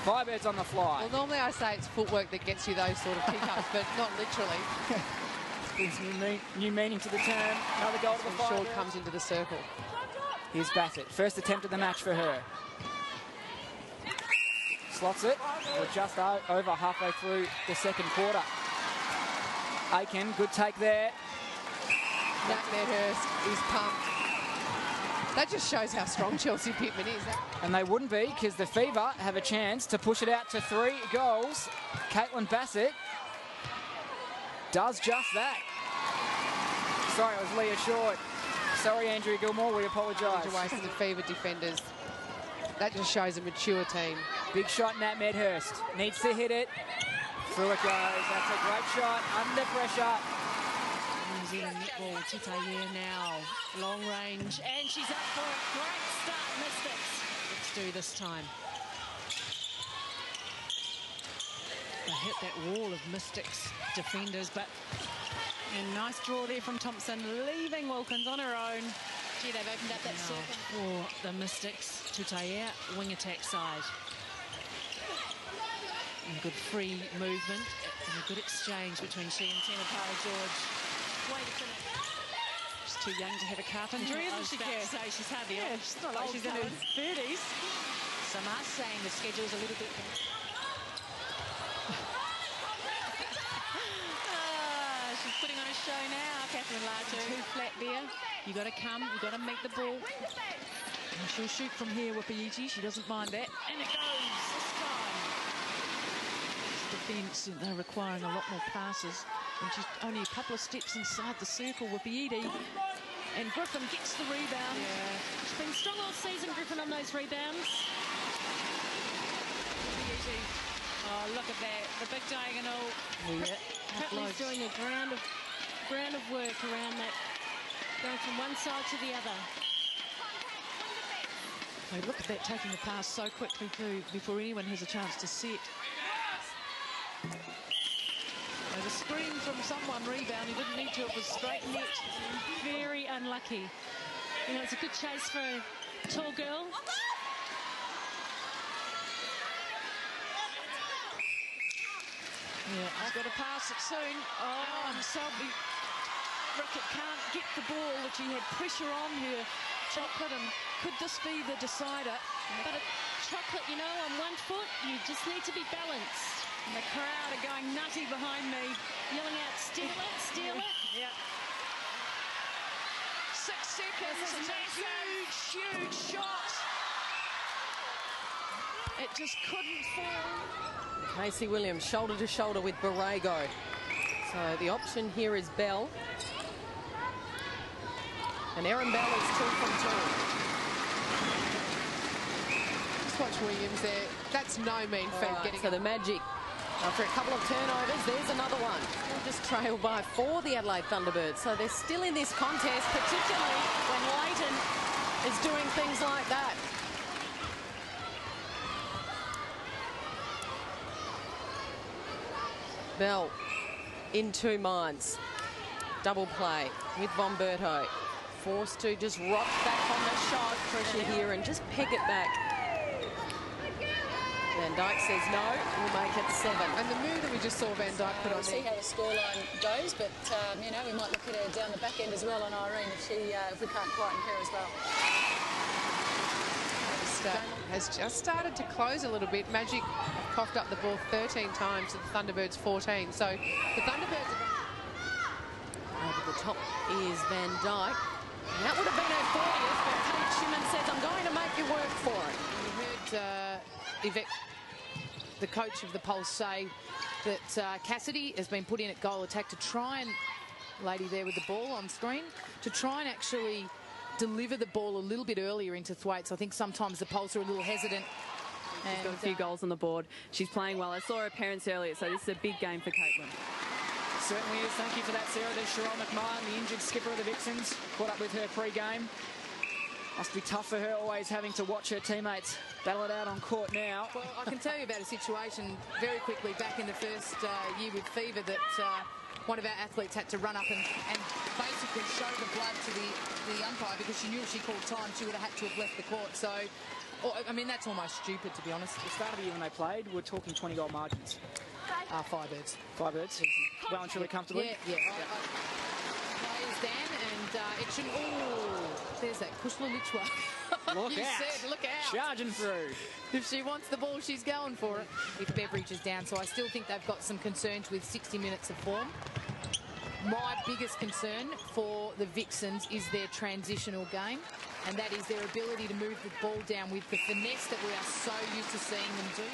Firebirds on the fly. Well, normally I say it's footwork that gets you those sort of pickups, but not literally. Gives new meaning to the term. Another goal to the Firebirds. Short comes into the circle. Here's Bassett. First attempt at the match for her. Slots it. We're just over halfway through the second quarter. Aiken, good take there. Nat Medhurst is pumped. That just shows how strong Chelsea Pittman is. And they wouldn't be, because the Fever have a chance to push it out to 3 goals. Caitlyn Bassett does just that. Sorry, it was Leah Short. Sorry, Andrea Gilmore, we apologise. Away from the Fever defenders. That just shows a mature team. Big shot, Nat Medhurst. Needs to hit it. Through it goes. That's a great shot. Under pressure. New Zealand netball, Titaye now. Long range. And she's up for it. Great start, Mystics. Let's do this time. They hit that wall of Mystics defenders, but a nice draw there from Thompson, leaving Wilkins on her own. Gee, they've opened up that circle for the Mystics. Tutaia, wing attack side. And good free movement and a good exchange between she and Tina Parra-George. Way to finish. She's too young to have a calf injury, isn't she, Kerr? So she's hardly old. She's not like she's in her 30s. Some are saying the schedule's a little bit... she's putting on a show now, Catherine Latu. Too flat there. You got to come, you got to meet the ball. And she'll shoot from here with Piiti. She doesn't mind that. And it goes this time. Defence, they're requiring a lot more passes. And she's only a couple of steps inside the circle with Piiti. And Griffin gets the rebound. Yeah. She's been strong all season, Griffin, on those rebounds. Piiti. Oh, look at that. The big diagonal. Yeah. Prattley's doing a ground of work around that, going from one side to the other. Hey, look at that, taking the pass so quickly too, before anyone has a chance to set. There's a screen from someone, rebound. He didn't need to, it was straight net. Very unlucky. You know, it's a good chase for a tall girl. Yeah, I've got to pass it soon. Oh, and Selby Rickett can't get the ball, which he had pressure on her. Chocolate, and could this be the decider? But Chocolate, you know, on one foot, you just need to be balanced. And the crowd are going nutty behind me, Yelling out, steal it, steal it. Yeah. 6 seconds, and a huge shot. It just couldn't fall. Maisie Williams shoulder to shoulder with Borrego. So the option here is Bell. And Erin Bell is 2 from 2. Just watch Williams there. That's no mean feat. Right, so the Magic, after a couple of turnovers, there's another one. They'll just trail by 4, the Adelaide Thunderbirds. So they're still in this contest, particularly when Leighton is doing things like that. Bell in 2 minds. Double play with Bomberto. Forced to just rock back on the shot. Pressure here and just peg it back. Van Dijk says no, we'll make it 7. And the move that we just saw Van Dijk put on We'll see there. how the scoreline goes, but you know, we might look at her down the back end as well on Irene if we can't quieten her as well. Has just started to close a little bit. Magic have coughed up the ball 13 times to the Thunderbirds 14. So the Thunderbirds are... Over the top is Van Dijk. And that would have been her 40th, but Kate Shimon says, I'm going to make you work for it. You heard Yvette, the coach of the Pulse, say that Cassidy has been put in at goal attack to try and, lady there with the ball on screen, to try and actually deliver the ball a little bit earlier into Thwaites. I think sometimes the Pulse are a little hesitant. She's got a few goals on the board. She's playing well. I saw her parents earlier, so this is a big game for Caitlyn. Certainly is. Thank you for that, Sarah. There's Cheryl McMahon, the injured skipper of the Vixens. Caught up with her pre-game. Must be tough for her, always having to watch her teammates battle it out on court now. Well, I can tell you about a situation very quickly back in the first year with Fever that one of our athletes had to run up and basically show the blood to the umpire because she knew if she called time, she would have had to have left the court. So I mean, that's almost stupid, to be honest. At the start of the year when they played, we're talking 20-goal margins. 5 birds. 5 birds. Well and truly comfortably. Yeah. Players Dan, and it shouldn't. Oh, there's that Kushla Lichwa. Look You out. said, look out. Charging through. If she wants the ball, she's going for it. If Beveridge is down, so I still think they've got some concerns with 60 minutes of form. My biggest concern for the Vixens is their transitional game, and that is their ability to move the ball down with the finesse that we are so used to seeing them do.